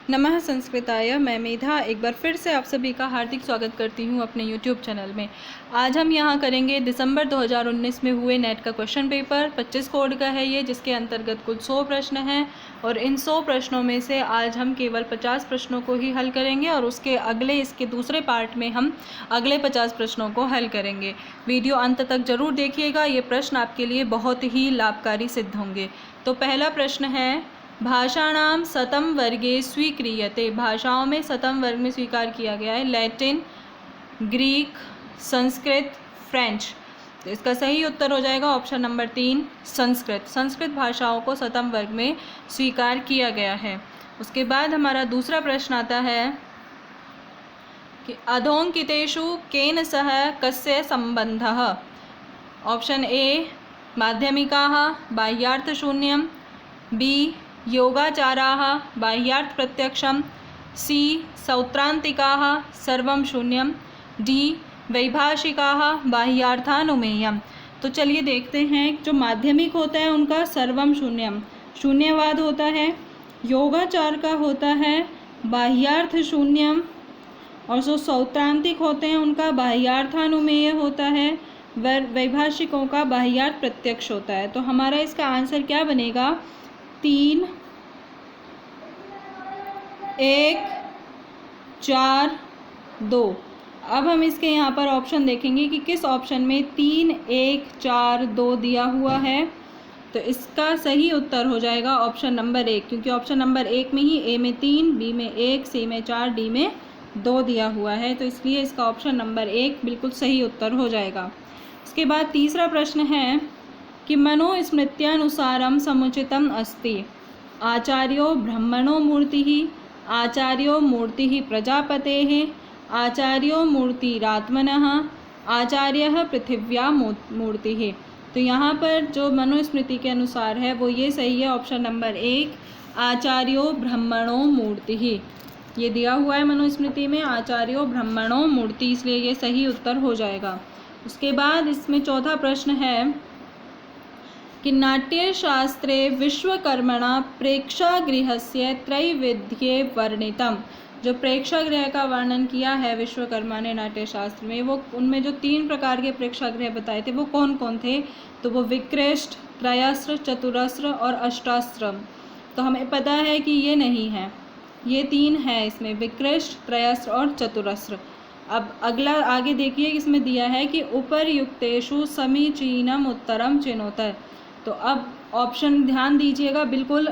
नमः संस्कृताय। मैं मेधा एक बार फिर से आप सभी का हार्दिक स्वागत करती हूँ अपने YouTube चैनल में। आज हम यहाँ करेंगे दिसंबर 2019 में हुए नेट का क्वेश्चन पेपर। 25 कोड का है ये, जिसके अंतर्गत कुल 100 प्रश्न हैं और इन 100 प्रश्नों में से आज हम केवल 50 प्रश्नों को ही हल करेंगे और इसके दूसरे पार्ट में हम अगले 50 प्रश्नों को हल करेंगे। वीडियो अंत तक जरूर देखिएगा, ये प्रश्न आपके लिए बहुत ही लाभकारी सिद्ध होंगे। तो पहला प्रश्न है, भाषाणाम शतम वर्गे स्वीक्रियते। भाषाओं में शतम वर्ग में स्वीकार किया गया है लैटिन, ग्रीक, संस्कृत, फ्रेंच। तो इसका सही उत्तर हो जाएगा ऑप्शन नंबर 3 संस्कृत। संस्कृत भाषाओं को शतम वर्ग में स्वीकार किया गया है। उसके बाद हमारा दूसरा प्रश्न आता है कि अधोंकितेषु केन सह कस्य संबंधः। ऑप्शन ए माध्यमिकाः बाह्यार्थ शून्यम, बी योगाचाराः बाह्यार्थ प्रत्यक्षम, सी सौत्रांतिकाः सर्वं शून्यम, डी वैभाषिकाः बाह्यार्थानुमेयम। तो चलिए देखते हैं। जो माध्यमिक होता है उनका सर्वम शून्यम शून्यवाद होता है, योगाचार का होता है बाह्यार्थ शून्यम, और जो सौत्रांतिक होते हैं उनका बाह्यार्थानुमेय होता है, वैभाषिकों का बाह्यार्थ प्रत्यक्ष होता है। तो हमारा इसका आंसर क्या बनेगा? 3, 1, 4, 2। अब हम इसके यहाँ पर ऑप्शन देखेंगे कि किस ऑप्शन में 3, 1, 4, 2 दिया हुआ है। तो इसका सही उत्तर हो जाएगा ऑप्शन नंबर 1, क्योंकि ऑप्शन नंबर 1 में ही ए में 3, बी में 1, सी में 4, डी में 2 दिया हुआ है। तो इसलिए इसका ऑप्शन नंबर 1 बिल्कुल सही उत्तर हो जाएगा। इसके बाद तीसरा प्रश्न है कि मनुस्मृत्यानुसारं समुचितम अस्ति। आचार्यो ब्रह्मणो मूर्तिः, आचार्यो मूर्तिः प्रजापतेः, आचार्यो मूर्तिरात्मनः, आचार्यः पृथिव्या मूर्तिः। तो यहाँ पर जो मनुस्मृति के अनुसार है वो ये सही है, ऑप्शन नंबर 1 आचार्यो ब्रह्मणो मूर्तिः। ये दिया हुआ है मनुस्मृति में आचार्यो ब्रह्मणो मूर्ति, इसलिए ये सही उत्तर हो जाएगा। उसके बाद इसमें चौथा प्रश्न है कि नाट्यशास्त्रे विश्वकर्मणा प्रेक्षागृहस्य त्रैविध्ये वर्णितम। जो प्रेक्षागृह का वर्णन किया है विश्वकर्मा ने नाट्यशास्त्र में, वो उनमें जो 3 प्रकार के प्रेक्षागृह बताए थे वो कौन कौन थे? तो वो विकृष्ट, त्रयास्त्र, चतुरस्त्र और अष्टास्त्र। तो हमें पता है कि ये नहीं है, ये 3 है इसमें, विकृष्ट, त्रयास्त्र और चतुरस्त्र। अब अगला आगे देखिए, इसमें दिया है कि उपर्युक्तेषु समीचीनम उत्तरम चिनोत। तो अब ऑप्शन ध्यान दीजिएगा बिल्कुल।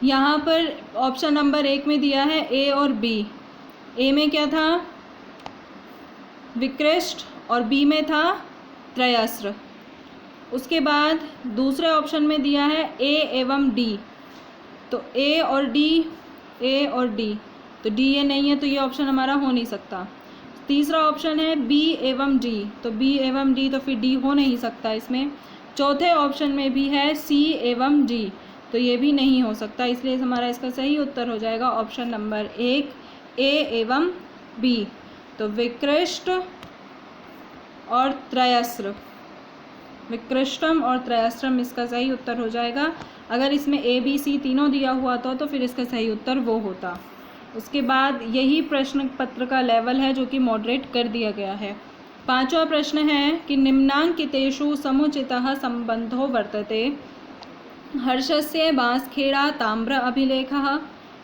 यहाँ पर ऑप्शन नंबर 1 में दिया है ए और बी। ए में क्या था? विकृष्ट, और बी में था त्रयास्त्र। उसके बाद दूसरे ऑप्शन में दिया है ए एवं डी। तो ए और डी, ए और डी, तो डी ये नहीं है, तो ये ऑप्शन हमारा हो नहीं सकता। तीसरा ऑप्शन है बी एवं डी, तो बी एवं डी, तो फिर डी हो नहीं सकता इसमें। चौथे ऑप्शन में भी है सी एवं डी, तो ये भी नहीं हो सकता, इसलिए हमारा इसका सही उत्तर हो जाएगा ऑप्शन नंबर 1 ए एवं बी। तो विकृष्ट और त्रयास्त्र, विकृष्टम और त्रयास्त्रम इसका सही उत्तर हो जाएगा। अगर इसमें ए बी सी तीनों दिया हुआ तो फिर इसका सही उत्तर वो होता। उसके बाद यही प्रश्न पत्र का लेवल है जो कि मॉडरेट कर दिया गया है। 5वां प्रश्न है कि निम्नांकितेषु समुचितः संबंधो वर्तते। हर्षस्य बांसखेड़ा ताम्र अभिलेखः,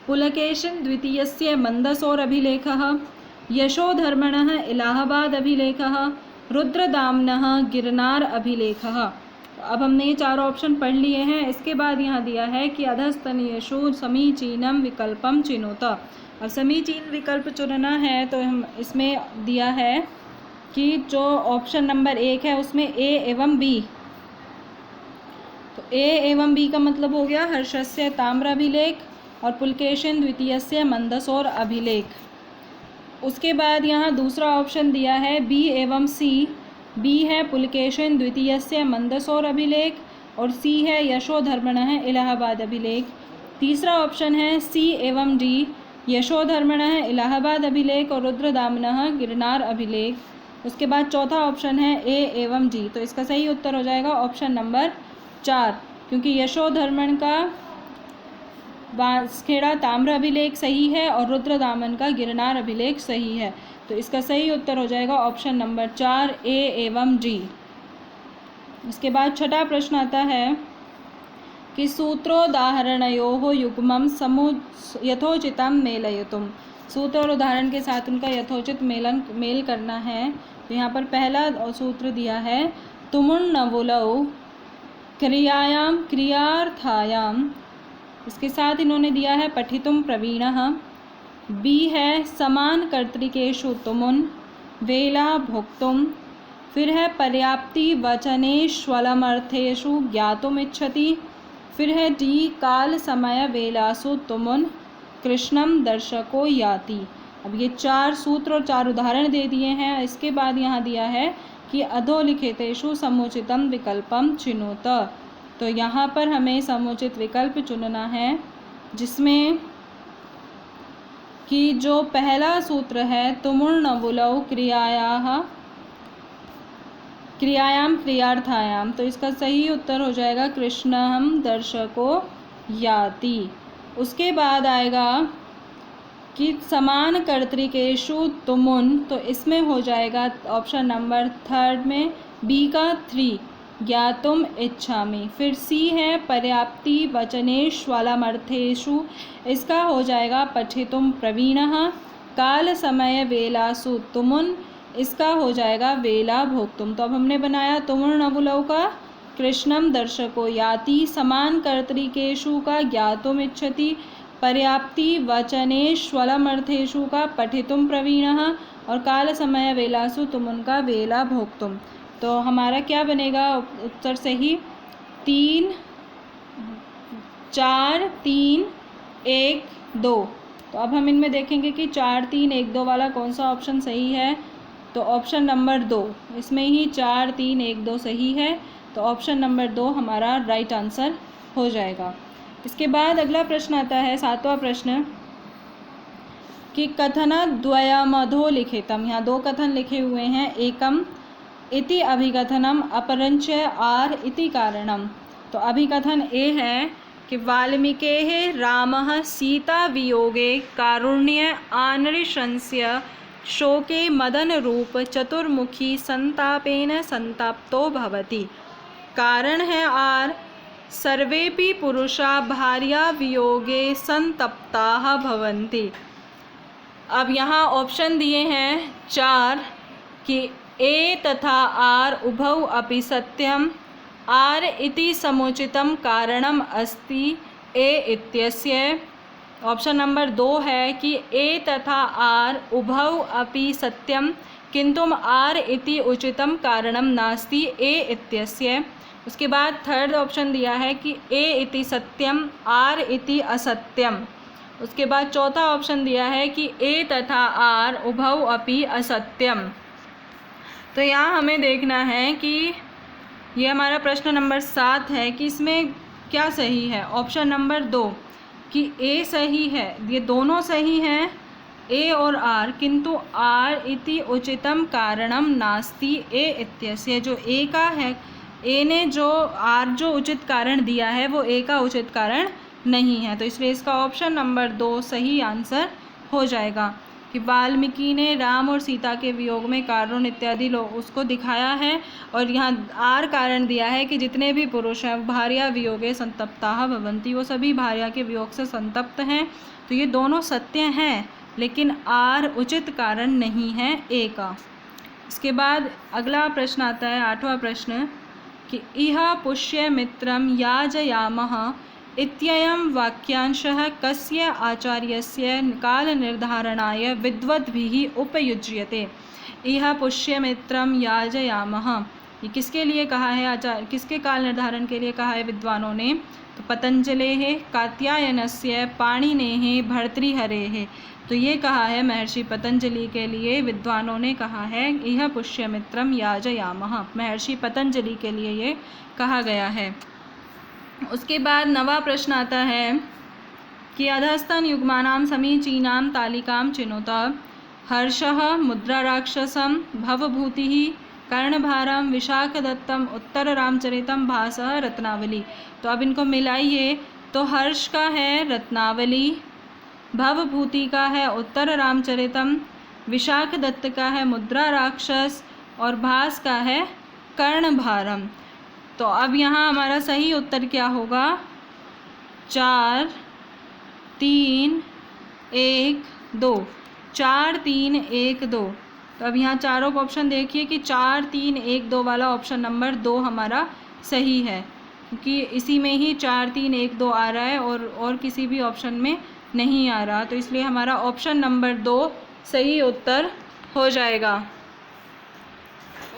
पुलकेशिन द्वितीयस्य मंदसौर अभिलेखः, यशोधर्मणः इलाहाबाद अभिलेखः, रुद्रदाम्नः गिरनार अभिलेखः। अब हमने ये 4 ऑप्शन पढ़ लिए हैं। इसके बाद यहाँ दिया है कि अधस्तनीयेषु समीचीनम विकल्पम चिनोत। अब समीचीन विकल्प चुनना है तो हम इसमें दिया है कि जो ऑप्शन नंबर 1 है उसमें ए एवं बी। तो ए एवं बी का मतलब हो गया हर्षस्य ताम्र अभिलेख और पुलकेशिन द्वितीयस्य मंदसौर अभिलेख। उसके बाद यहाँ दूसरा ऑप्शन दिया है बी एवं सी। बी है पुलकेशिन द्वितीयस्य मंदसौर अभिलेख और सी है यशोधर्मणः इलाहाबाद अभिलेख। तीसरा ऑप्शन है सी एवं डी, यशोधर्मणः इलाहाबाद अभिलेख और रुद्रदाम्नः गिरनार अभिलेख। उसके बाद चौथा ऑप्शन है ए एवं डी। तो इसका सही उत्तर हो जाएगा ऑप्शन नंबर 4, क्योंकि यशोधर्मण का बांसखेड़ा ताम्र अभिलेख सही है और रुद्रदामन का गिरनार अभिलेख सही है। तो इसका सही उत्तर हो जाएगा ऑप्शन नंबर 4 ए एवं डी। इसके बाद छठा प्रश्न आता है कि सूत्रोदाहरणयोः युग्मं यथोचितं मेलयितुं। सूत्र और उदाहरण के साथ उनका यथोचित मेल करना है। तो यहाँ पर पहला सूत्र दिया है तुमुन्नवुलौ क्रियायां क्रियार्थायाम, इसके साथ इन्होंने दिया है पठितुं प्रवीणः। बी है समान कर्तृकेषु तुमुन् वेला भोक्तुं। फिर है पर्याप्ति वचनेष्वलमर्थेषु ज्ञातुमिच्छति। फिर है डी काल समय वेलासु तुमुन् कृष्णम दर्शको याति। अब ये 4 सूत्र और 4 उदाहरण दे दिए हैं। इसके बाद यहाँ दिया है कि अधोलिखितेषु समुचितं विकल्पम चिनुत। तो यहाँ पर हमें समुचित विकल्प चुनना है, जिसमें कि जो पहला सूत्र है तुमुर्नवुलौ क्रियायां क्रियार्थायाम, तो इसका सही उत्तर हो जाएगा कृष्णम दर्शको याति। उसके बाद आएगा कि समान कर्तृकेषु तुमुन, तो इसमें हो जाएगा ऑप्शन नंबर 3 में बी का 3 ज्ञातुम इच्छामि। फिर सी है पर्याप्ति वचनेष्वलमर्थेषु, इसका हो जाएगा पठितुम प्रवीणः। काल समय वेलासु तुमुन, इसका हो जाएगा वेला भोक्तुम। तो अब हमने बनाया तुमुर्नवुलौ का कृष्णम दर्शको याति, समान कर्तृकेषु का ज्ञातुम इच्छति, पर्याप्ति वचनेष्वलमर्थेषु का पठितुम प्रवीणः और काल समय वेलासु तुमुन का वेला भोक्तुम। तो हमारा क्या बनेगा उत्तर सही 3 4 3 1 2। तो अब हम इनमें देखेंगे कि 4 3 1 2 वाला कौन सा ऑप्शन सही है। तो ऑप्शन नंबर 2, इसमें ही 4 3 1 2 सही है। तो ऑप्शन नंबर 2 हमारा राइट आंसर हो जाएगा। इसके बाद अगला प्रश्न आता है 7वां प्रश्न कि कथनद्वयमधो लिखितम। यहाँ 2 कथन लिखे हुए हैं, एकम इति अभिकथनम अपरंच आर इति कारणम। तो अभिकथन ए है कि वाल्मीकेः रामः सीता वियोगे कारुण्य आनृशंस्य शोके मदन रूप चतुर्मुखी संतापेन संताप्तो भवति। कारण है आर सर्वेपि पुरुषा भार्या वियोगे संतप्ताः भवन्ति। अब यहाँ ऑप्शन दिए हैं 4 कि ए तथा आर उभौ अपि सत्यम, आर इति समुचितं कारणम अस्ति ए इत्यस्य। ऑप्शन नंबर 2 है कि ए तथा आर उभौ अपि सत्यम किंतु आर इति उचितं कारणम नास्ति ए इत्यस्य। उसके बाद 3rd ऑप्शन दिया है कि ए इति सत्यम आर इति असत्यम। उसके बाद 4था ऑप्शन दिया है कि ए तथा आर उभौ अपि असत्यम। तो यहाँ हमें देखना है कि ये हमारा प्रश्न नंबर 7 है कि इसमें क्या सही है। ऑप्शन नंबर 2 कि ए सही है, ये दोनों सही हैं ए और आर, किंतु आर इति उचितम कारणम नास्ति ए इत्यस्य। जो ए का है, ए ने जो आर जो उचित कारण दिया है वो ए का उचित कारण नहीं है। तो इसलिए इसका ऑप्शन नंबर 2 सही आंसर हो जाएगा कि वाल्मीकि ने राम और सीता के वियोग में कारुण्य इत्यादि लोग उसको दिखाया है और यहाँ आर कारण दिया है कि जितने भी पुरुष हैं भार्या वियोगे संतप्ताः भवन्ति, वो सभी भार्या के वियोग से संतप्त हैं। तो ये दोनों सत्य हैं, लेकिन आर उचित कारण नहीं है ए का। इसके बाद अगला प्रश्न आता है 8वां प्रश्न कि इह पुष्यमित्रं याजयामः इत्ययं वाक्यांशः कस्य आचार्यस्य कालनिर्धारणाय विद्वद्भिः उपयुज्यते। इह पुष्यमित्रं याजयामः, ये किसके लिए कहा है, आचार्य किसके काल निर्धारण के लिए कहा है विद्वानों ने। तो पतंजलेः कात्यायनस्य पाणिनेः भर्तृहरेः। तो ये कहा है महर्षि पतंजलि के लिए विद्वानों ने कहा है इह पुष्यमित्रं याजयामः, महर्षि पतंजलि के लिए ये कहा गया है। उसके बाद 9वां प्रश्न आता है कि अधस्तन युग्मानां समीचीनां तालिकां चिनुत। हर्षः मुद्राराक्षसं भवभूतिः कर्णभारं विशाखदत्तम उत्तर रामचरितम भासः रत्नावली। तो अब इनको मिलाइए तो हर्ष का है रत्नावली, भवभूति का है उत्तर रामचरितम, विशाख दत्त का है मुद्रा राक्षस और भास का है कर्णभारम। तो अब यहाँ हमारा सही उत्तर क्या होगा? 4 3 1 2, 4 3 1 2। तो अब यहाँ चारों का ऑप्शन देखिए कि 4 3 1 2 वाला ऑप्शन नंबर 2 हमारा सही है, क्योंकि इसी में ही 4 3 1 2 आ रहा है और किसी भी ऑप्शन में नहीं आ रहा, तो इसलिए हमारा ऑप्शन नंबर 2 सही उत्तर हो जाएगा।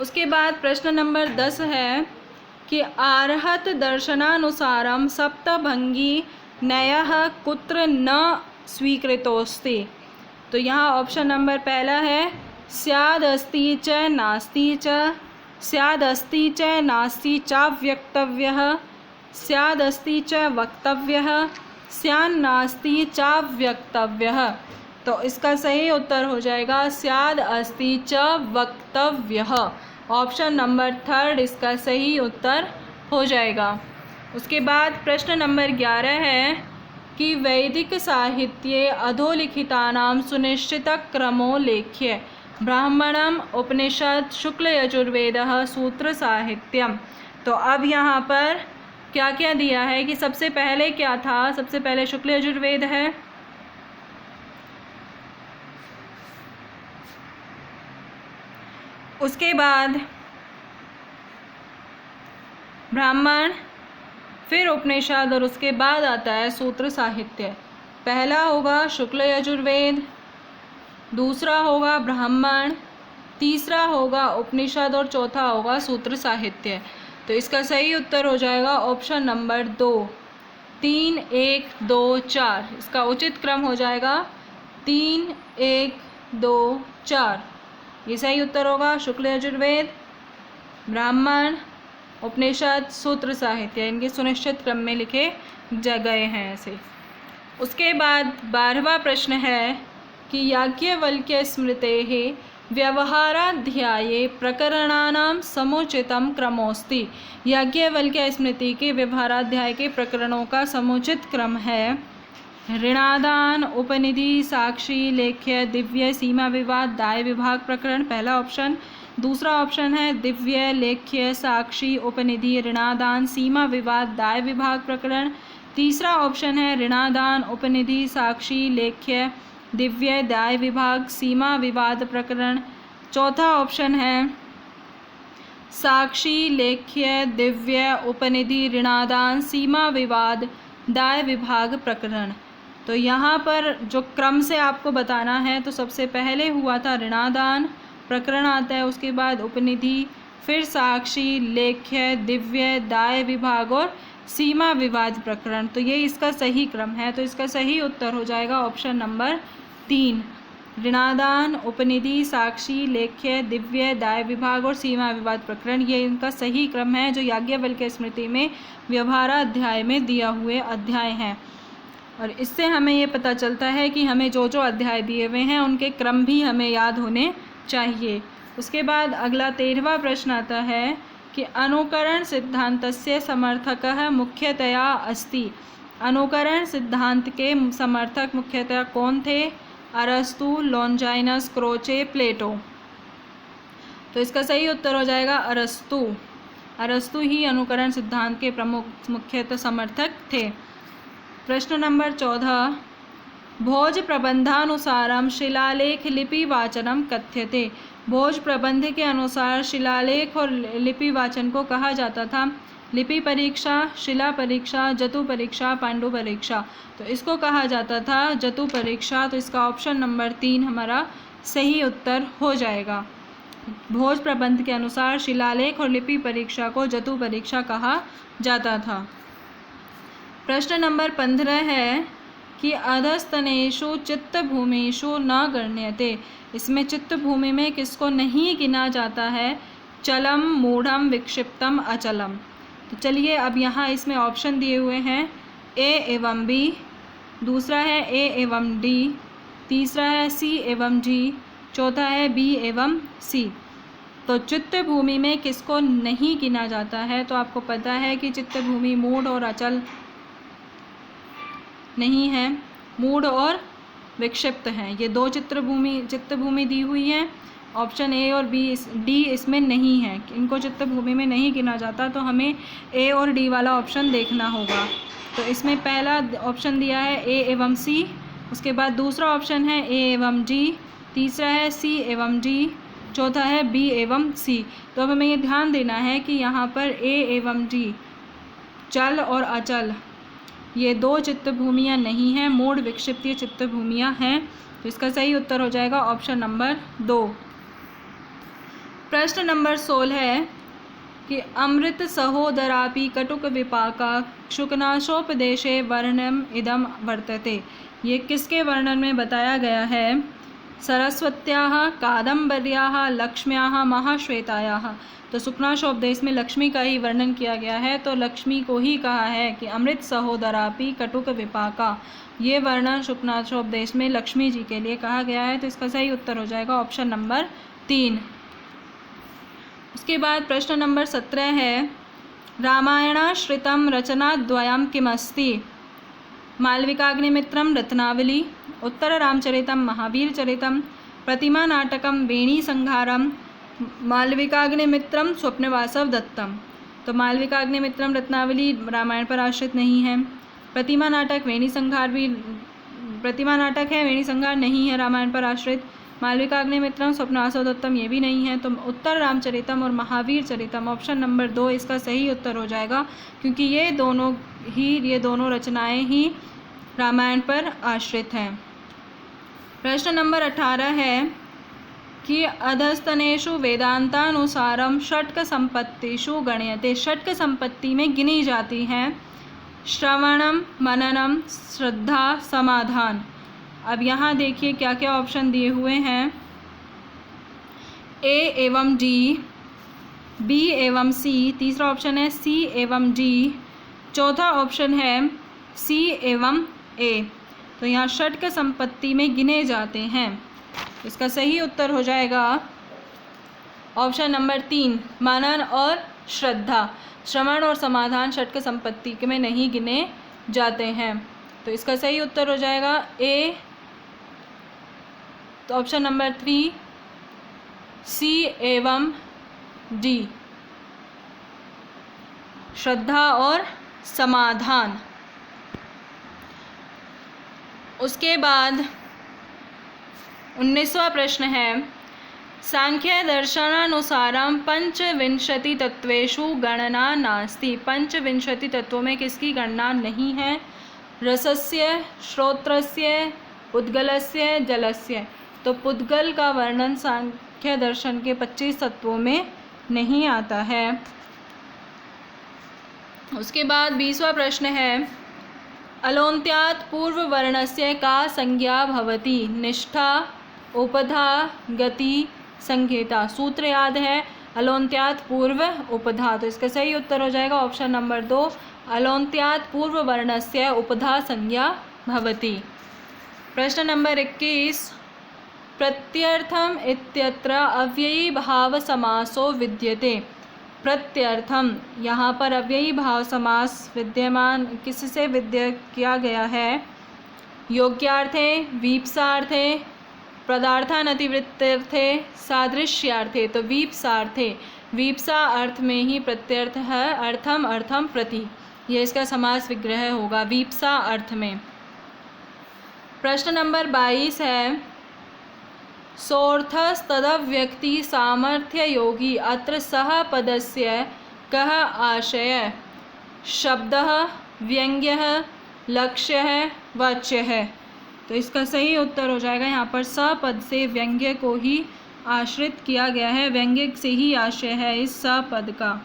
उसके बाद प्रश्न नंबर 10 है कि आर्हत दर्शनानुसारम सप्तभंगी नयः कुत्र न स्वीकृतोस्ति। तो यहाँ ऑप्शन नंबर पहला है स्यादस्ति च नास्ति च, स्यादस्ति च नास्ति चाव्यक्तव्यः, स्यादस्ति च वक्तव्यः, स्यान्नास्ति चाव्यक्तव्यः। तो इसका सही उत्तर हो जाएगा स्याद अस्ति च वक्तव्यः। ऑप्शन नंबर 3 इसका सही उत्तर हो जाएगा। उसके बाद प्रश्न नंबर 11 है कि वैदिक साहित्ये अधोलिखितानां सुनिश्चितक्रमो लेख्य। ब्राह्मणम, उपनिषद, शुक्ल यजुर्वेदः, सूत्र साहित्यम। तो अब यहाँ पर क्या क्या दिया है कि सबसे पहले क्या था? सबसे पहले शुक्ल यजुर्वेद है, उसके बाद ब्राह्मण, फिर उपनिषद और उसके बाद आता है सूत्र साहित्य। पहला होगा शुक्ल यजुर्वेद, दूसरा होगा ब्राह्मण, तीसरा होगा उपनिषद और चौथा होगा सूत्र साहित्य। तो इसका सही उत्तर हो जाएगा ऑप्शन नंबर 2, 3 1 2 4। इसका उचित क्रम हो जाएगा 3 1 2 4। ये सही उत्तर होगा शुक्ल यजुर्वेद, ब्राह्मण, उपनिषद, सूत्र साहित्य, इनके सुनिश्चित क्रम में लिखे गए हैं ऐसे। उसके बाद 12वां प्रश्न है कि याज्ञवल्क्य स्मृतेः व्यवहाराध्याये प्रकरणानां समुचितं क्रमोऽस्ति। याज्ञवल्क्य स्मृति के व्यवहाराध्याय के प्रकरणों का समुचित क्रम है ऋणादान, उपनिधि, साक्षी, लेख्य, दिव्य, सीमा विवाद, दाय विभाग प्रकरण, पहला ऑप्शन। दूसरा ऑप्शन है दिव्य, लेख्य, साक्षी, उपनिधि, ऋणादान, सीमा विवाद, दाय विभाग प्रकरण। तीसरा ऑप्शन है ऋणादान, उपनिधि, साक्षी, लेख्य, दिव्य, दाय विभाग, सीमा विवाद प्रकरण। चौथा ऑप्शन है साक्षी, लेख्य, दिव्य, उपनिधि, ऋणादान, सीमा विवाद, दाय विभाग प्रकरण। तो यहाँ पर जो क्रम से आपको बताना है, तो सबसे पहले हुआ था ऋणादान प्रकरण आता है, उसके बाद उपनिधि, फिर साक्षी, लेख्य, दिव्य, दाय विभाग और सीमा विवाद प्रकरण। तो ये इसका सही क्रम है। तो इसका सही उत्तर हो जाएगा ऑप्शन नंबर 3, ऋणादान, उपनिधि, साक्षी, लेख्य, दिव्य, दाय विभाग और सीमा विवाद प्रकरण। ये इनका सही क्रम है जो याज्ञवल्क्य स्मृति में व्यवहाराध्याय में दिया हुए अध्याय हैं। और इससे हमें ये पता चलता है कि हमें जो जो अध्याय दिए हुए हैं उनके क्रम भी हमें याद होने चाहिए। उसके बाद अगला 13वां प्रश्न आता है कि अनुकरण सिद्धान्तस्य समर्थकः मुख्यतया अस्ति। अनुकरण सिद्धांत के समर्थक मुख्यतया कौन थे? अरस्तु, लॉन्जाइनस, क्रोचे, प्लेटो। तो इसका सही उत्तर हो जाएगा अरस्तु। अरस्तु ही अनुकरण सिद्धांत के प्रमुख मुख्यतः समर्थक थे। प्रश्न नंबर 14, भोज प्रबंधानुसारम शिलालेख लिपि वाचनम कथ्यते। भोज प्रबंध के अनुसार शिलालेख और लिपि वाचन को कहा जाता था लिपि परीक्षा, शिला परीक्षा, जतु परीक्षा, पांडु परीक्षा। तो इसको कहा जाता था जतु परीक्षा। तो इसका ऑप्शन नंबर 3 हमारा सही उत्तर हो जाएगा। भोज प्रबंध के अनुसार शिलालेख और लिपि परीक्षा को जतु परीक्षा कहा जाता था। प्रश्न नंबर 15 है कि अधस्तनेषु चित्तभूमिषु न गण्यते। इसमें चित्तभूमि में किसको नहीं गिना जाता है? चलम, मूढ़म, विक्षिप्तम, अचलम। तो चलिए अब यहाँ इसमें ऑप्शन दिए हुए हैं ए एवं बी, दूसरा है ए एवं डी, तीसरा है सी एवं जी, चौथा है बी एवं सी। तो चित्तभूमि में किसको नहीं गिना जाता है? तो आपको पता है कि चित्तभूमि मूढ़ और अचल नहीं है, मूढ़ और विक्षिप्त हैं। ये दो चित्तभूमि दी हुई है। ऑप्शन ए और डी इसमें नहीं है, इनको चित्तभूमि में नहीं गिना जाता, तो हमें ए और डी वाला ऑप्शन देखना होगा। तो इसमें पहला ऑप्शन दिया है ए एवं सी, उसके बाद दूसरा ऑप्शन है ए एवं डी, तीसरा है सी एवं डी, चौथा है बी एवं सी। तो अब हमें ये ध्यान देना है कि यहाँ पर ए एवं डी, चल और अचल, ये दो चित्तभूमियाँ नहीं हैं, मूढ़ विक्षिप्त ये चित्तभूमियाँ हैं। तो इसका सही उत्तर हो जाएगा ऑप्शन नंबर 2। प्रश्न नंबर 16 है कि अमृत सहोदरापि कटुक विपाका शुकनाशोपदेशे वर्णनम इदम वर्तते। ये किसके वर्णन में बताया गया है? सरस्वत्याः, कादम्बर्याः, लक्ष्म्याः, महाश्वेतायाः। तो शुकनाशोपदेश में लक्ष्मी का ही वर्णन किया गया है, तो लक्ष्मी को ही कहा है कि अमृत सहोदरापि कटुक विपाका, ये वर्णन शुकनाशोपदेश में लक्ष्मी जी के लिए कहा गया है। तो इसका सही उत्तर हो जाएगा ऑप्शन नंबर 3। उसके बाद प्रश्न नंबर 17 है रामायणाश्रितं रचनाद्वयं किमस्ति? मालविकाग्निमित्रं रत्नावली, उत्तररामचरितं महावीरचरितं, प्रतिमानाटकं वेणीसंहारं, मालविकाग्निमित्रं स्वप्नवासव दत्तम। तो मालविकाग्निमित्रम रत्नावली रामायण पर आश्रित नहीं है। प्रतिमा नाटक वेणीसंहार भी प्रतिमा नाटक है, वेणीसंहार नहीं है रामायण पर आश्रित। मालविकाग्निमित्रम स्वप्नवासव दत्तम ये भी नहीं है। तो उत्तर रामचरितम और महावीर चरितम, ऑप्शन नंबर 2 इसका सही उत्तर हो जाएगा, क्योंकि ये दोनों रचनाएं ही रामायण पर आश्रित हैं। प्रश्न नंबर 18 है कि अधस्तनेषु वेदांतानुसारम षट्क संपत्तिषु गण्यते। षट्क संपत्ति में गिनी जाती हैं श्रवणम, मननम, श्रद्धा, समाधान। अब यहाँ देखिए क्या क्या ऑप्शन दिए हुए हैं। ए एवं डी, बी एवं सी, तीसरा ऑप्शन है सी एवं डी, चौथा ऑप्शन है सी एवं ए। तो यहाँ षट्क संपत्ति में गिने जाते हैं। इसका सही उत्तर हो जाएगा ऑप्शन नंबर 3, मनन और श्रद्धा। श्रवण और समाधान षट्क संपत्ति में नहीं गिने जाते हैं। तो इसका सही उत्तर हो जाएगा ए, तो ऑप्शन नंबर 3 सी एवं डी, श्रद्धा और समाधान। उसके बाद 19वां प्रश्न है सांख्य दर्शनानुसारम पंचविंशति तत्वेषु गणना नास्ति। पंचविंशति तत्वों में किसकी गणना नहीं है? रसस्य, श्रोत्रस्य, पुद्गलस्य, जलस्य। तो पुद्गल का वर्णन सांख्य दर्शन के 25 तत्वों में नहीं आता है। उसके बाद 20वां प्रश्न है अलोन्त्यात् पूर्ववर्णस्य का संज्ञा भवति? निष्ठा, उपधा, गति, संकेता। सूत्र याद है अलोन्त्यात् पूर्व उपधा। तो इसका सही उत्तर हो जाएगा ऑप्शन नंबर 2, अलोन्त्यात् पूर्ववर्णस्य उपधा संज्ञा भवति। प्रश्न नंबर 21 प्रत्यर्थम इत्यत्र अव्ययी भाव समासो विद्यते। प्रत्यर्थम, यहाँ पर अव्ययी भाव समास विद्यमान किससे विद्य किया गया है? योग्यार्थे, वीप्सार्थे, पदार्थानतिवृत्त्यर्थे, सादृश्यार्थे। तो वीप्सार्थे, वीप्सा अर्थ में ही प्रत्यर्थ है, अर्थम अर्थम प्रति, ये इसका समास विग्रह होगा वीप्सा अर्थ में। प्रश्न नंबर 22 है सोऽर्थस्तदव्यक्ति सामर्थ्य योगी अत्र सह पदस्य कः आशय? शब्दः, व्यंग्यः, लक्ष्यः, वाच्यः। तो इसका सही उत्तर हो जाएगा यहाँ पर सपद से व्यंग्य को ही आश्रित किया गया है, व्यंग्य से ही आशय है इस सपद का।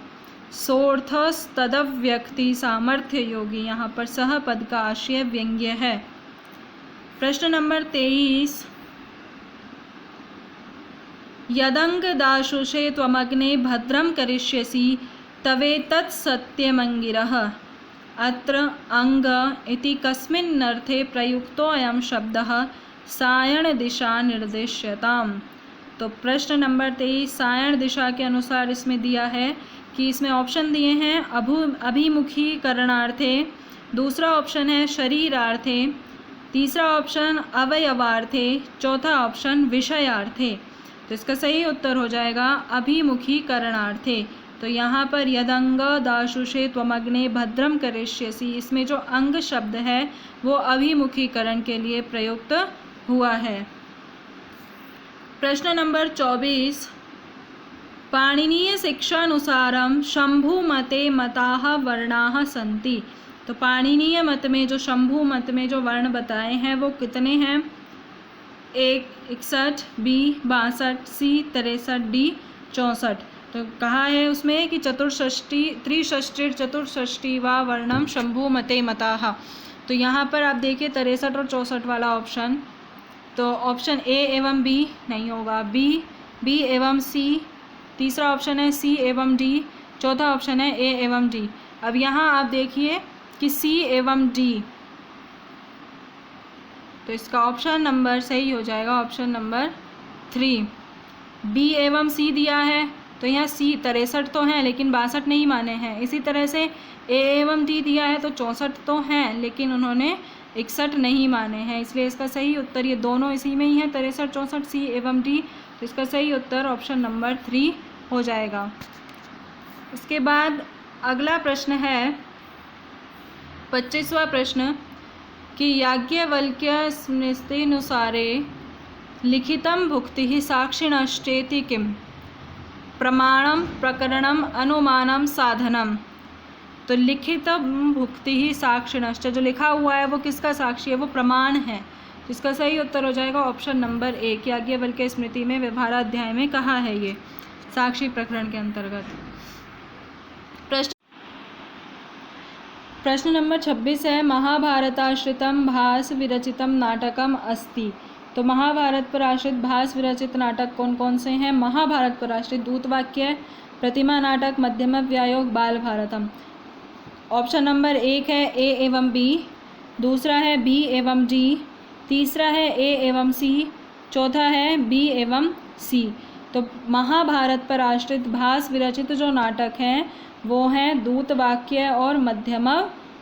सोऽर्थस्तदव्यक्ति सामर्थ्य योगी, यहाँ पर सह पद का आशय व्यंग्य है। प्रश्न नंबर 23 यदंग दाशुषे त्वमग्ने भद्रं करिष्यसि तवेतत् सत्यमंगिरः। अत्र अंग इति कस्मिन्नर्थे प्रयुक्तोऽयं शब्दः सायण दिशा निर्देश्यताम्। तो प्रश्न नंबर 23 सायण दिशा के अनुसार इसमें दिया है कि इसमें ऑप्शन दिए हैं अभिमुखीकरणार्थे, दूसरा ऑप्शन है शरीरार्थे, तीसरा ऑप्शन अवयवार्थे, चौथा ऑप्शन विषयार्थे। तो इसका सही उत्तर हो जाएगा अभिमुखीकरणार्थे। तो यहाँ पर यदंग दाशुषे त्वमग्ने भद्रम करिष्यसि, इसमें जो अंग शब्द है वो अभिमुखीकरण के लिए प्रयुक्त हुआ है। प्रश्न नंबर 24, पाणिनीय शिक्षानुसारम शंभु मते मताः वर्णाः सन्ति। तो पाणिनीय मत में जो शंभु मत में जो वर्ण बताए हैं वो कितने हैं? 61, बी 62, सी 63, डी 64। तो कहा है उसमें कि चतुष्षष्टि त्रिषष्टि चतुष्षष्टि व वर्णम शंभु मते मताः। तो यहाँ पर आप देखिए 63 और 64 वाला ऑप्शन, तो ऑप्शन ए एवं बी नहीं होगा, बी एवं सी, तीसरा ऑप्शन है सी एवं डी, चौथा ऑप्शन है ए एवं डी। अब यहाँ आप देखिए कि सी एवं डी, तो इसका ऑप्शन नंबर सही हो जाएगा ऑप्शन नंबर 3। बी एवं सी दिया है तो यहाँ सी 63 तो हैं लेकिन 62 नहीं माने हैं। इसी तरह से ए एवं डी दिया है तो 64 तो हैं लेकिन उन्होंने 61 नहीं माने हैं, इसलिए इसका सही उत्तर ये दोनों इसी में ही है 63 64 सी एवं डी। तो इसका सही उत्तर ऑप्शन नंबर 3 हो जाएगा। इसके बाद अगला प्रश्न है 25वां प्रश्न कि याज्ञवल्क्य स्मृत्यनुसारे लिखितं भुक्तिः साक्षिणश्चेति किम? प्रमाणम प्रकरणम अनुमानम साधनम। तो लिखित भुक्तिः साक्षिणश्च, जो लिखा हुआ है वो किसका साक्षी है? वो प्रमाण है। तो इसका सही उत्तर हो जाएगा ऑप्शन नंबर 1। याज्ञवल्क्य स्मृति में व्यवहाराध्याय में कहा है ये साक्षी प्रकरण के अंतर्गत। प्रश्न नंबर 26 है महाभारताश्रितम भास विरचितम नाटकम अस्ति। तो महाभारत पर आश्रित भास विरचित नाटक कौन कौन से हैं? महाभारत पर आश्रित दूतवाक्य, प्रतिमा नाटक, मध्यम व्यायोग, बाल भारतम। ऑप्शन नंबर 1 है ए एवं बी, दूसरा है बी एवं डी, तीसरा है ए एवं सी, चौथा है बी एवं सी। तो महाभारत पर आश्रित भास विरचित जो नाटक हैं वो हैं दूतवाक्य और मध्यम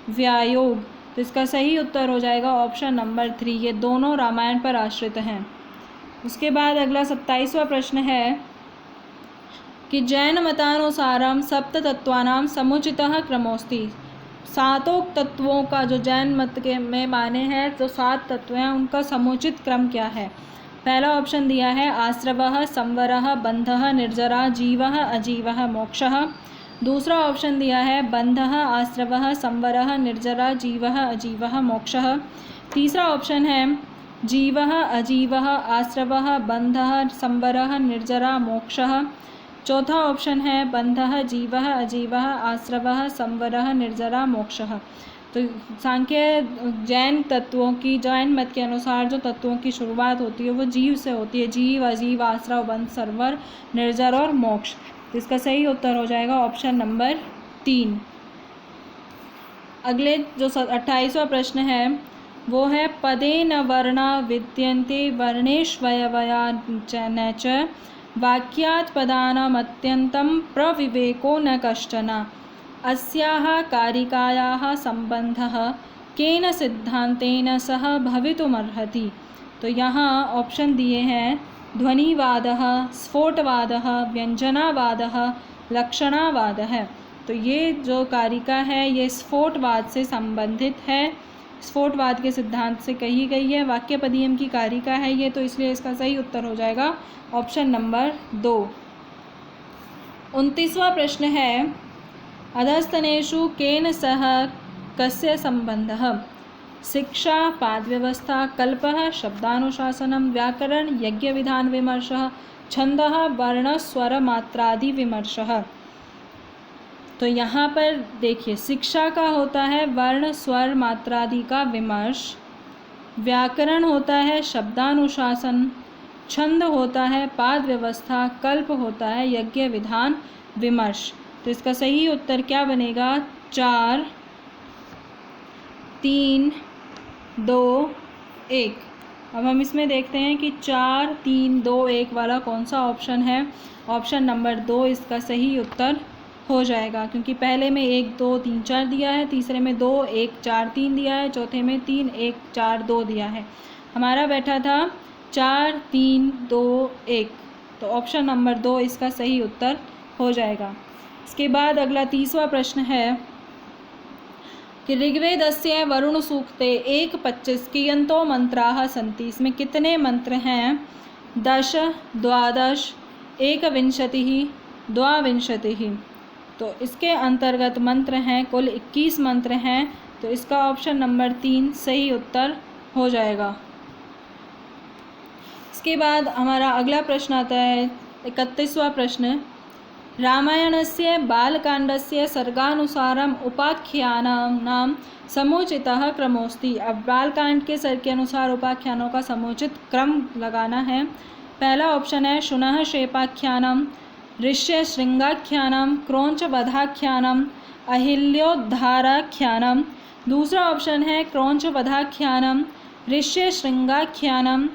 व्यायोग। तो इसका सही उत्तर हो जाएगा ऑप्शन नंबर 3, ये दोनों रामायण पर आश्रित हैं। उसके बाद अगला 27वां प्रश्न है कि जैन मतानुसारम सप्त तत्वानां समुचितः क्रमोस्ति। सातों तत्वों का जो जैन मत के में माने हैं जो 7 तत्व हैं उनका समुचित क्रम क्या है? पहला ऑप्शन दिया है आश्रवः, संवरः, बंधः, निर्जरा, जीवः, अजीवः, मोक्षः। दूसरा ऑप्शन दिया है बंधः, आश्रवः, संवरः, निर्जरा, जीवः, अजीवः, मोक्षः। तीसरा ऑप्शन है जीवः, अजीवः, आश्रवः, बंधः, संवरः, निर्जरा, मोक्षः। चौथा ऑप्शन है बंधः, जीवः, अजीवः, आश्रवः, संवरः, निर्जरा, मोक्षः। तो सांख्य जैन तत्वों की जैन मत के अनुसार जो तत्वों की शुरुआत होती है वो जीव से होती है, जीव, अजीव, आश्रव, बंध, संवर, निर्जर और मोक्ष। तो इसका सही उत्तर हो जाएगा ऑप्शन नंबर 3। अगले जो 28वां प्रश्न है वो है पदेन वर्णा विद्यन्ते वर्णेष्वयवया च वाक्यात् पदानामत्यन्तं प्रविवेको न कश्चन। अस्याः कारिकायाः सम्बन्धः केन सिद्धान्तेन सह भवितुमर्हति। तो यहाँ ऑप्शन दिए हैं ध्वनिवादः, स्फोटवादः, व्यंजनावादः, लक्षणावादः। तो ये जो कारिका है ये स्फोटवाद से संबंधित है, स्फोटवाद के सिद्धांत से कही गई है, वाक्यपदीयम की कारिका है ये, तो इसलिए इसका सही उत्तर हो जाएगा ऑप्शन नंबर 2। 29वां प्रश्न है अधस्तनेषु केन सह कस्य संबंधः? शिक्षा, पादव्यवस्था, कल्पः, शब्दानुशासनम, व्याकरण, यज्ञ विधान विमर्शः, छंदः, वर्ण स्वर मात्रादि विमर्शः। तो यहाँ पर देखिए शिक्षा का होता है वर्ण स्वर मात्रादि का विमर्श, व्याकरण होता है शब्दानुशासन, छंद होता है पाद व्यवस्था, कल्प होता है यज्ञ विधान विमर्श। तो इसका सही उत्तर क्या बनेगा? 4 3 2 1। अब हम इसमें देखते हैं कि 4 3 2 1 वाला कौन सा ऑप्शन है। ऑप्शन नंबर 2 इसका सही उत्तर हो जाएगा, क्योंकि पहले में 1 2 3 4 दिया है, तीसरे में 2 1 4 3 दिया है, चौथे में 3 1 4 2 दिया है। हमारा बैठा था 4 3 2 1, तो ऑप्शन नंबर 2 इसका सही उत्तर हो जाएगा। इसके बाद अगला तीसरा प्रश्न है कि ऋग्वेदस्य वरुण सूक्ते 1:25 कियन्तो मंत्राः सन्ति। इसमें कितने मंत्र हैं? 10 12 21 22। तो इसके अंतर्गत मंत्र हैं कुल 21 मंत्र हैं, तो इसका ऑप्शन नंबर 3 सही उत्तर हो जाएगा। इसके बाद हमारा अगला प्रश्न आता है 31वां प्रश्न, रामायणस्य बालकांडस्य सर्गानुसारम उपाख्यानानां समुचितः क्रमोऽस्ति। अब बालकांड के सर्ग के अनुसार उपाख्यानों का समुचित क्रम लगाना है। पहला ऑप्शन है शुनः शेपाख्यानम, ऋष्यशृंगाख्यानम, क्रौंचवधाख्यानम, अहिल्योद्धाराख्यानम। दूसरा ऑप्शन है क्रौंचवधाख्यानम, ऋष्यशृंगाख्यानम,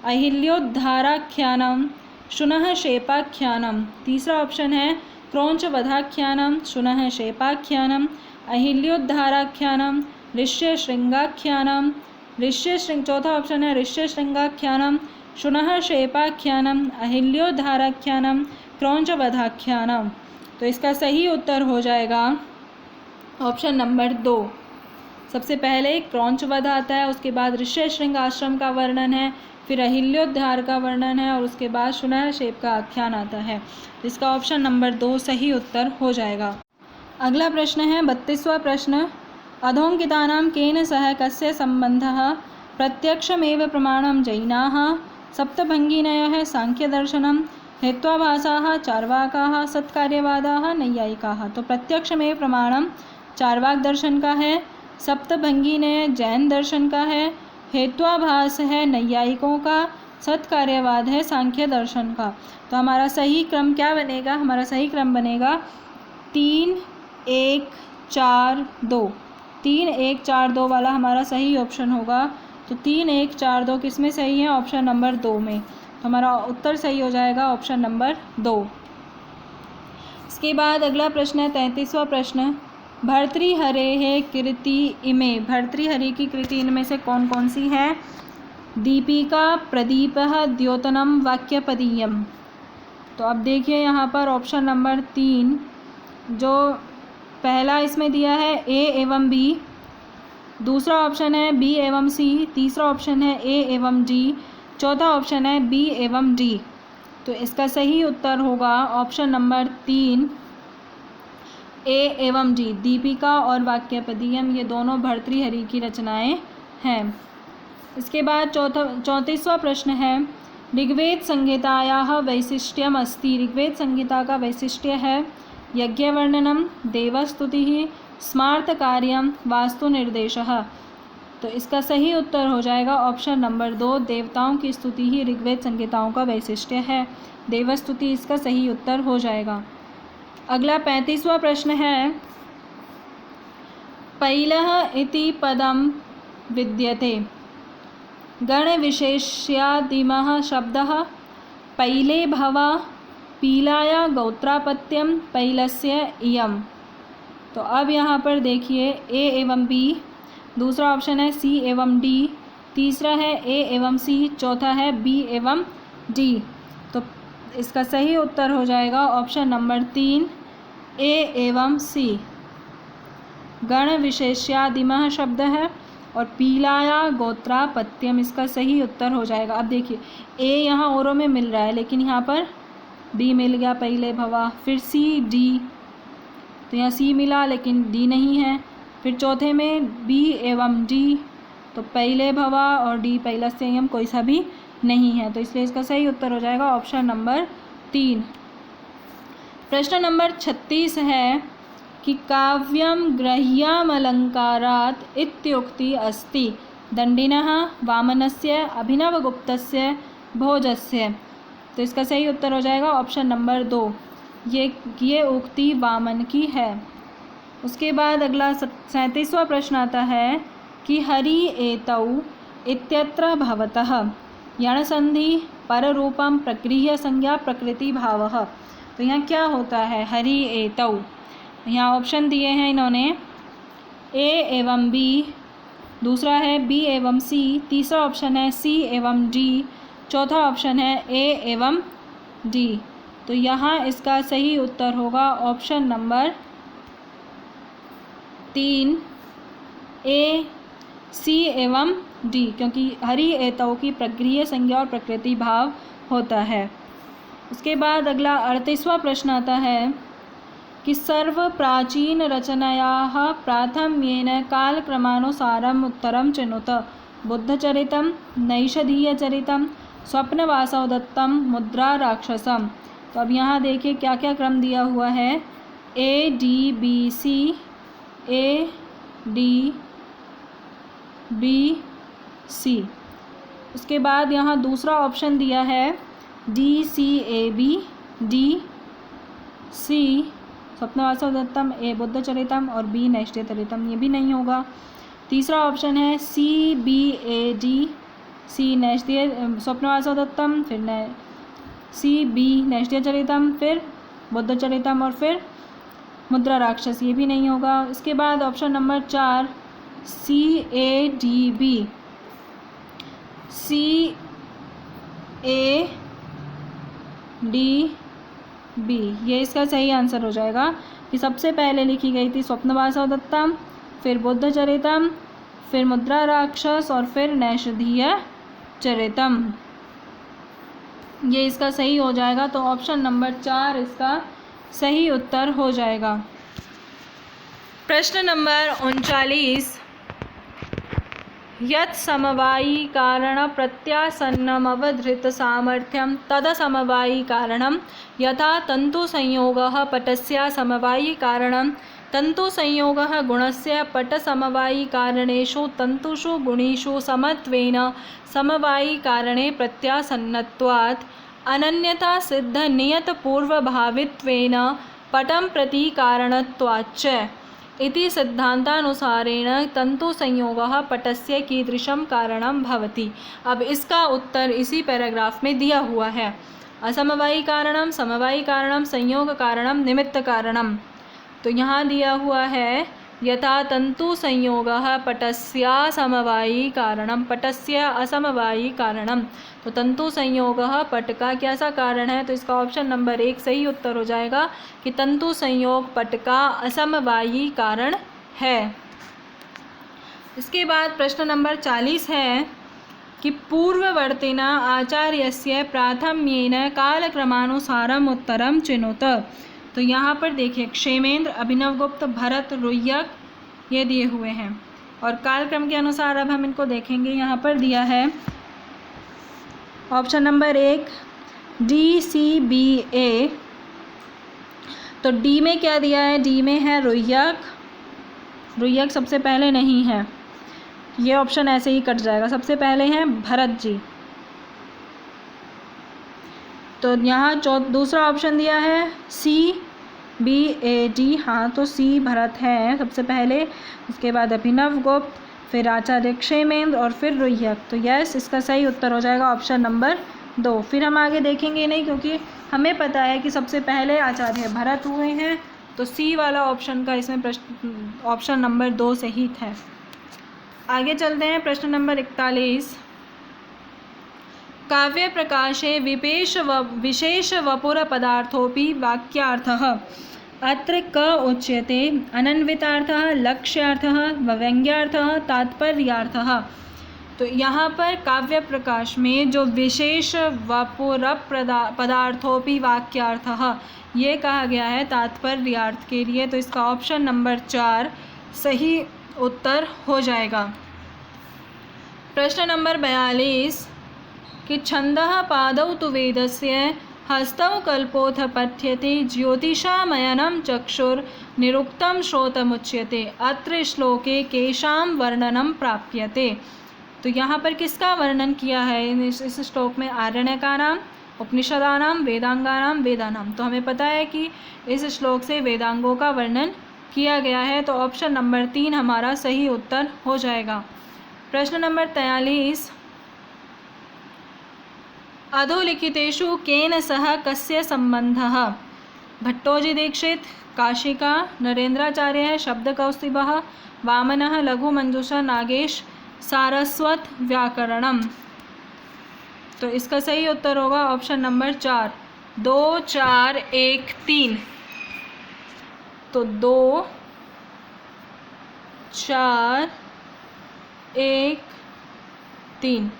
अहिल्योद्धाराख्यानम, शुनः शेपाख्यानम। तीसरा ऑप्शन है क्रौंचवधाख्यानम, शुनः शेपाख्यानम, अहिल्योद्धाराख्यानम, ऋष्यशृंगाख्यानम, चौथा ऑप्शन है ऋष्यशृंगाख्यानम, शुनः शेपाख्यानम, अहिल्योद्धाराख्यानम, क्रौंचवधाख्यानम। तो इसका सही उत्तर हो जाएगा ऑप्शन नंबर 2। सबसे पहले क्रौंचवध आता है, उसके बाद ऋष्यशृंग आश्रम का वर्णन है, फिर अहिल्योद्धार का वर्णन है और उसके बाद शुनः शेप का आख्यान आता है। तो इसका ऑप्शन नंबर 2 सही उत्तर हो जाएगा। अगला प्रश्न है 32वां प्रश्न, अधोंकितानां केन सह कस्य संबंधः? प्रत्यक्षमेव प्रमाणं जैनाः, सप्तभंगिनयः सांख्यदर्शनम, हेत्वाभासाः चार्वाकाः, सत्कार्यवादाः नैयायिकाः। तो प्रत्यक्षमेव प्रमाणम चार्वाक दर्शन का है, सप्तभंगिनय जैन दर्शन का है, हेत्वाभास है नैयायिकों का, सत्कार्यवाद है सांख्य दर्शन का। तो हमारा सही क्रम क्या बनेगा? हमारा सही क्रम बनेगा 3 1 4 2। 3 1 4 2 वाला हमारा सही ऑप्शन होगा। तो 3 1 4 2 किस में सही है? ऑप्शन नंबर 2 में। तो हमारा उत्तर सही हो जाएगा ऑप्शन नंबर 2। इसके बाद अगला प्रश्न है 33वां प्रश्न, भर्तृहरेः कृति इमे। भर्तृहरि की कृति इनमें से कौन कौन सी है? दीपिका, प्रदीपः, द्योतनम, वाक्यपदीयम। तो अब देखिए यहाँ पर ऑप्शन नंबर 3 जो पहला इसमें दिया है ए एवं बी, दूसरा ऑप्शन है बी एवं सी, तीसरा ऑप्शन है ए एवं डी, चौथा ऑप्शन है बी एवं डी। तो इसका सही उत्तर होगा ऑप्शन नंबर 3 ए एवं डी। दीपिका और वाक्यपदीयम ये दोनों भर्तृहरि की रचनाएं हैं। इसके बाद 34वां प्रश्न है, ऋग्वेद संहितायाः वैशिष्ट्यम अस्ति। ऋग्वेद संहिता का वैशिष्ट्य है यज्ञवर्णनम, देवस्तुतिः, स्मार्तकार्यम, वास्तुनिर्देशः। तो इसका सही उत्तर हो जाएगा ऑप्शन नंबर 2 देवताओं की स्तुति ही ऋग्वेद संहिताओं का वैशिष्ट्य है। देवस्तुति इसका सही उत्तर हो जाएगा। अगला 35वां प्रश्न है, पैलः इति पदम विद्यते। गणविशेष्यादिमः शब्दः पैले भवा, पीलाया गोत्रापत्यम, पैलस्य इयम। तो अब यहाँ पर देखिए ए एवं बी, दूसरा ऑप्शन है सी एवं डी, तीसरा है ए एवं सी, चौथा है बी एवं डी। तो इसका सही उत्तर हो जाएगा ऑप्शन नंबर 3 ए एवं सी। गण विशेष्यादिमः शब्द है और पीलाया गोत्रापत्यम इसका सही उत्तर हो जाएगा। अब देखिए ए यहाँ औरों में मिल रहा है लेकिन यहाँ पर बी मिल गया पहले भवा, फिर सी डी, तो यहाँ सी मिला लेकिन डी नहीं है, फिर चौथे में बी एवं डी, तो पहले भवा और डी पहला संयम कोई सा भी नहीं है, तो इसलिए इसका सही उत्तर हो जाएगा ऑप्शन नंबर 3। प्रश्न नंबर 36 है कि काव्यम ग्रह्यामलंकारात् इत्युक्ति अस्ति दंडिनः, वामनस्य, अभिनवगुप्तस्य, भोजस्य। तो इसका सही उत्तर हो जाएगा ऑप्शन नंबर 2, ये उक्ति वामन की है। उसके बाद अगला 37वां प्रश्न आता है कि हरि एतौ इत्यत्र भवतः यणसंधि पररूपम प्रगृह्य संज्ञा प्रकृति भावः। तो यहाँ क्या होता है हरि एतौ, यहाँ ऑप्शन दिए हैं इन्होंने ए एवं बी, दूसरा है बी एवं सी, तीसरा ऑप्शन है सी एवं डी, चौथा ऑप्शन है ए एवं डी। तो यहाँ इसका सही उत्तर होगा ऑप्शन नंबर 3 ए, सी एवं डी, क्योंकि हरि एतौ की प्रक्रिया संज्ञा और प्रकृति भाव होता है। उसके बाद अगला 38वां प्रश्न आता है कि सर्व प्राचीन रचनायाः प्राथम्येन कालक्रमानुसारम् उत्तरं चिनुत। बुद्धचरितं, नैषधीयचरितं, स्वप्नवासव दत्तं, मुद्रा राक्षसम। तो अब यहाँ देखिए क्या क्या क्रम दिया हुआ है, A D B C, A D B C. उसके बाद यहाँ दूसरा ऑप्शन दिया है D C A B, D C स्वप्नवासव दत्तम, ए बुद्धचरितम और बी नैषधीयचरितम, ये भी नहीं होगा। तीसरा ऑप्शन है सी बी ए डी, सी नैषधीय स्वप्नवासव दत्तम, फिर सी बी नैषधीयचरितम, फिर बुद्धचरितम और फिर मुद्रा राक्षस, ये भी नहीं होगा। इसके बाद option number 4 C A D B, C A D B, ये इसका सही आंसर हो जाएगा कि सबसे पहले लिखी गई थी स्वप्नवासव दत्तम, फिर बुद्धचरितम, फिर मुद्रा राक्षस और फिर नैषधीय चरितम, ये इसका सही हो जाएगा। तो ऑप्शन नंबर 4 इसका सही उत्तर हो जाएगा। प्रश्न नंबर 39, यत् समवायी कारण प्रत्यासन्नमवधृत सामर्थ्यं तदसमवायी कारणं यथा तंतु संयोगः पटस्य समवायी कारणं तंतु संयोगः गुणस्य पट समवायी कारणेषु तंतुषु गुणेषु समत्वेन समवायी कारणे प्रत्यासन्नत्वात् अनन्यता सिद्ध नियत पूर्वभावित्वेन पटं प्रति कारणत्वाच्च इति सिद्धांतानुसारेण तंतु संयोगः पटस्य कीदृशं कारणं भवति। अब इसका उत्तर इसी पैराग्राफ में दिया हुआ है, असमवायी कारणम, समवायी कारणम, संयोग कारणम, निमित्त कारणम। तो यहाँ दिया हुआ है यथा तंतु संयोगः पटस्य समवायी कारणम, पटस्य असमवायी कारणम। तो तंतु संयोगः पट का कैसा कारण है, तो इसका ऑप्शन नंबर 1 सही उत्तर हो जाएगा कि तंतु संयोग पट का असमवायी कारण है। इसके बाद प्रश्न नंबर 40 है कि पूर्ववर्तिना आचार्यस्य प्राथम्येन कालक्रमानुसारम् उत्तरं चिनुत। तो यहाँ पर देखिए क्षेमेंद्र, अभिनवगुप्त, भरत, रुय्यक ये दिए हुए हैं और कालक्रम के अनुसार अब हम इनको देखेंगे। यहाँ पर दिया है option number 1 D C B A. तो डी में क्या दिया है, डी में है रुय्यक, रुय्यक सबसे पहले नहीं है, ये ऑप्शन ऐसे ही कट जाएगा। सबसे पहले हैं भरत जी, तो यहाँ दूसरा ऑप्शन दिया है सी बी ए डी, हाँ तो सी भरत है सबसे पहले, उसके बाद अभिनवगुप्त, फिर आचार्य क्षेमेंद्र और फिर रुय्यक। तो यस, इसका सही उत्तर हो जाएगा ऑप्शन नंबर 2। फिर हम आगे देखेंगे नहीं, क्योंकि हमें पता है कि सबसे पहले आचार्य भरत हुए हैं, तो सी वाला ऑप्शन का इसमें प्रश्न ऑप्शन नंबर 2 सही है। आगे चलते हैं प्रश्न नंबर 41, काव्य प्रकाशे विशेष वपुर पदार्थोपि वाक्यार्थः अत्र क उच्यते, अनन्वितार्थः, लक्ष्यार्थः, व्यंग्यार्थः, तात्पर्यार्थः। तो यहाँ पर काव्य प्रकाश में जो विशेष वपुर पदार्थोपि वाक्यार्थः ये कहा गया है तात्पर्यार्थ के लिए, तो इसका ऑप्शन नंबर 4 सही उत्तर हो जाएगा। प्रश्न नंबर 42 कि छंदः पादौ तु वेदस्य हस्तौ कल्पोऽथ पठ्यते ज्योतिषामयनं चक्षुर्निरुक्तं श्रोतमुच्यते अत्र श्लोके केषां वर्णनं प्राप्यते। तो यहाँ पर किसका वर्णन किया है इस श्लोक में, आरण्यकानां, उपनिषदानां, वेदांगानां, वेदानां। तो हमें पता है कि इस श्लोक से वेदांगों का वर्णन किया गया है, तो ऑप्शन नंबर 3 हमारा सही उत्तर हो जाएगा। प्रश्न नंबर 43 अधोलिखितेषु केन सह कस्य संबंधः, भट्टोजी दीक्षित, काशिका, नरेंद्राचार्य है शब्दकौस्तुभः, वामनः लघुमंजूषा, नागेश सारस्वत व्याकरणम। तो इसका सही उत्तर होगा ऑप्शन नंबर 4, 2 4 1 3। तो 2 4 1 3।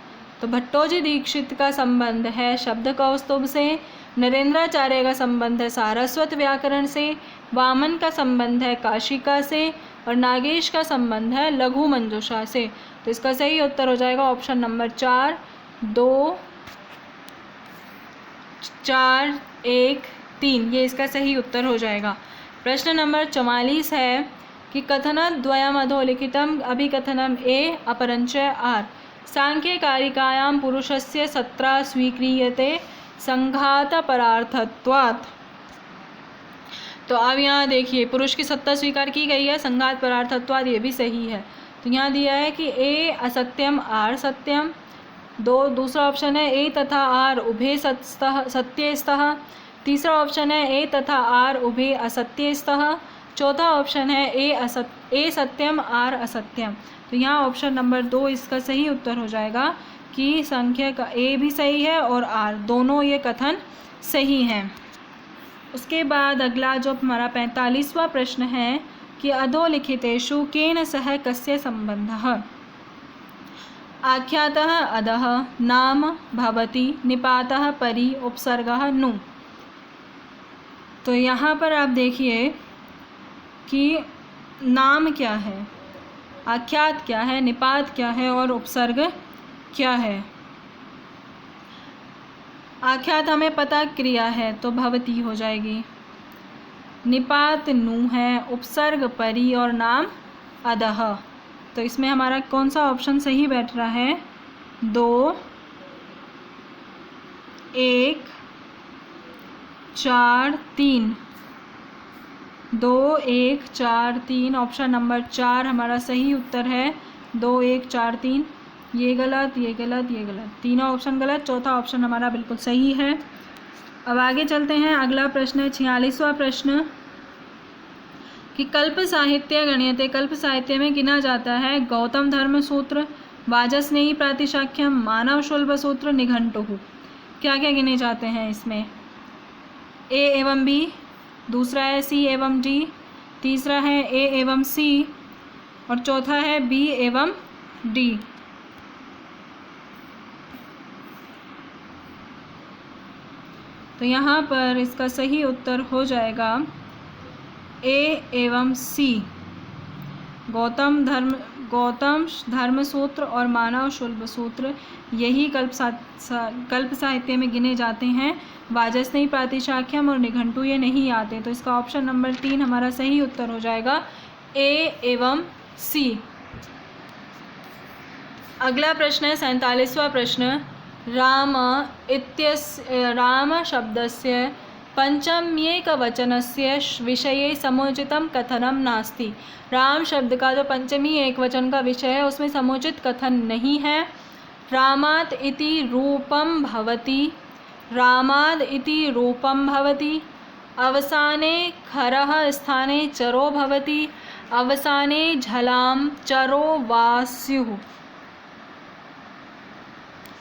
तो भट्टोजी दीक्षित का संबंध है शब्दकौस्तुभ से, नरेंद्राचार्य का संबंध है सारस्वत व्याकरण से, वामन का संबंध है काशिका से और नागेश का संबंध है लघु मंजूषा से। तो इसका सही उत्तर हो जाएगा ऑप्शन नंबर 4, 2 4 1 3। ये इसका सही उत्तर हो जाएगा। प्रश्न नंबर 44 है कि कथनद्वयम् अधोलिखितम् अभिकथनम् ए अपरञ्च आर सांख्यकारिकायां पुरुषस्य सत्रा स्वीक्रियते संघातपरार्थत्वात्। तो अब यहाँ देखिए पुरुष की सत्ता स्वीकार की गई है, संघात परार्थत्वात् ये भी सही है। तो यहाँ दिया है कि ए असत्यम आर सत्यम, दूसरा ऑप्शन है ए तथा आर उभे सत्यस्तः, तीसरा ऑप्शन है ए तथा आर उभे असत्यस्तः, चौथा ऑप्शन है ए सत्यम आर असत्यम। तो यहाँ ऑप्शन नंबर 2 इसका सही उत्तर हो जाएगा कि संख्या का ए भी सही है और आर दोनों ये कथन सही हैं। उसके बाद अगला जो हमारा 45वां प्रश्न है कि अधोलिखितेषु केन सह कस्य संबंधः। आख्यातः अधः, नाम भवति, निपातः परि, उपसर्गः नु। तो यहाँ पर आप देखिए कि नाम क्या है, आख्यात क्या है, निपात क्या है और उपसर्ग क्या है। आख्यात हमें पता क्रिया है तो भवती हो जाएगी, निपात नु है, उपसर्ग परि और नाम अधः। तो इसमें हमारा कौन सा ऑप्शन सही बैठ रहा है, 2 1 4 3, 2 1 4 3। ऑप्शन नंबर 4 हमारा सही उत्तर है, 2 1 4 3। ये गलत, ये गलत, ये गलत, तीनों ऑप्शन गलत, चौथा ऑप्शन हमारा बिल्कुल सही है। अब आगे चलते हैं। अगला प्रश्न है 46वां प्रश्न कि कल्प साहित्य गण्यते, कल्प साहित्य में गिना जाता है गौतम धर्म सूत्र, वाजस्नेयी प्रातिशाख्यम, मानव शुल्ब सूत्र, निघंटुः। क्या क्या गिने जाते हैं इसमें, ए एवं बी, दूसरा है सी एवं डी, तीसरा है ए एवं सी और चौथा है बी एवं डी। तो यहाँ पर इसका सही उत्तर हो जाएगा ए एवं सी, गौतम धर्म सूत्र और मानव शुल्ब सूत्र यही कल्प साहित्य में गिने जाते हैं। वाजस्नेयी प्रातिशाख्यम और निघंटु ये नहीं आते। तो इसका ऑप्शन नंबर 3 हमारा सही उत्तर हो जाएगा, ए एवं सी। अगला प्रश्न है 47वां प्रश्न, राम शब्दस्य पंचम्येकवचनस्य विषये समुचितं कथनं नास्ति। राम शब्द का जो पंचमी एकवचन का विषय है उसमें समुचित कथन नहीं है। रामात् इति रूपं भवति, रामाद् इति रूपं भवति, अवसाने खरः स्थाने चरो भवति, अवसाने झलां चरो वा स्युः।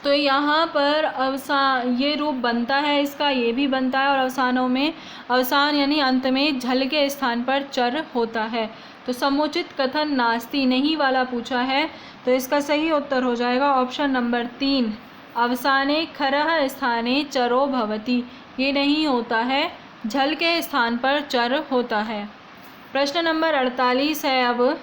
तो यहाँ पर ये रूप बनता है इसका, ये भी बनता है और अवसानों में अवसान यानी अंत में झल के स्थान पर चर होता है। तो समुचित कथन नास्ति नहीं वाला पूछा है। तो इसका सही उत्तर हो जाएगा ऑप्शन नंबर 3, अवसाने खरः स्थाने चरो भवति। ये नहीं होता है, झल के स्थान पर चर होता है। प्रश्न नंबर 48 है अब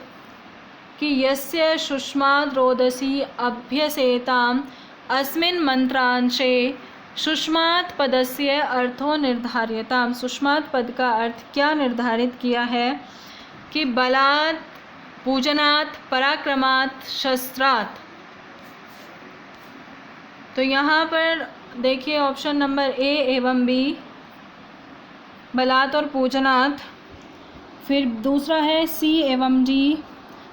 कि यस्य शुष्माद् रोदसी अभ्यसेताम् अस्मिन् मंत्रांशे शुष्मात् पदस्य अर्थो निर्धार्यताम्। शुष्मात् पद का अर्थ क्या निर्धारित किया है कि बलात्, पूजनात्, पराक्रमात्, शस्त्रात्। तो यहाँ पर देखिए ऑप्शन नंबर ए एवं बी, बलात् और पूजनात्, फिर दूसरा है सी एवं डी,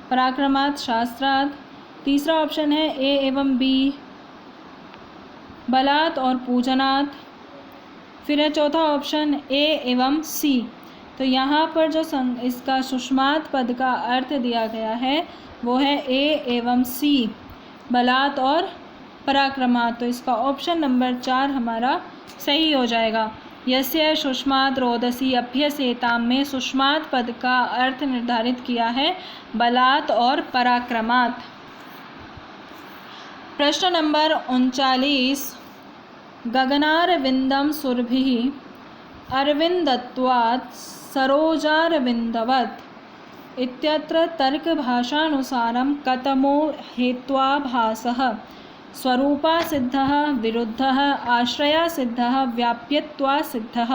पराक्रमात्, शास्त्रात्, तीसरा ऑप्शन है ए एवं बी, बलात् और पूजनात्, फिर है चौथा ऑप्शन ए एवं सी। तो यहाँ पर जो इसका सुषमात पद का अर्थ दिया गया है वो है ए एवं सी, बलात् और पराक्रमात्। तो इसका ऑप्शन नंबर 4 हमारा सही हो जाएगा। यस्य सुषमात् रोदसी अभ्यसेताम में सुषमात पद का अर्थ निर्धारित किया है बलात् और पराक्रमात्। प्रश्न नंबर 39, गगनारविंदम सुरभिः अरविंदत्वात् सरोजारविंदवत् इत्यत्र तर्कभाषानुसारं कतमो हेत्वाभासः स्वरूपा सिद्धः विरुद्धः आश्रया सिद्धः व्याप्यत्वा सिद्धः।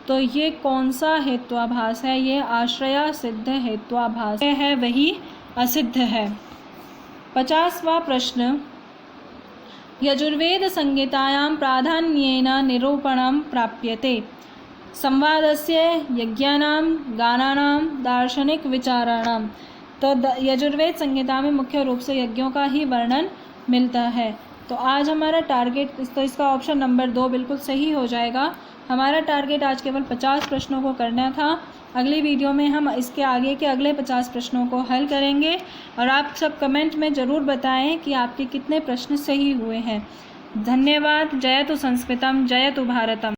तो ये कौन सा हेत्वाभास है? ये आश्रया सिद्ध हेत्वाभास है, वही असिद्ध है। 50वां प्रश्न, यजुर्वेद संहितायां प्राधान्येन निरूपणं प्राप्यते संवादस्य यज्ञानां गानानां दार्शनिक विचाराणां। तो यजुर्वेद संहिता में मुख्य रूप से यज्ञों का ही वर्णन मिलता है। तो आज हमारा टारगेट, तो इसका ऑप्शन नंबर 2 बिल्कुल सही हो जाएगा। हमारा टारगेट आज केवल 50 प्रश्नों को करना था। अगली वीडियो में हम इसके आगे के अगले 50 प्रश्नों को हल करेंगे और आप सब कमेंट में ज़रूर बताएं कि आपके कितने प्रश्न सही हुए हैं। धन्यवाद। जयतु संस्कृतम, जयतु भारतम।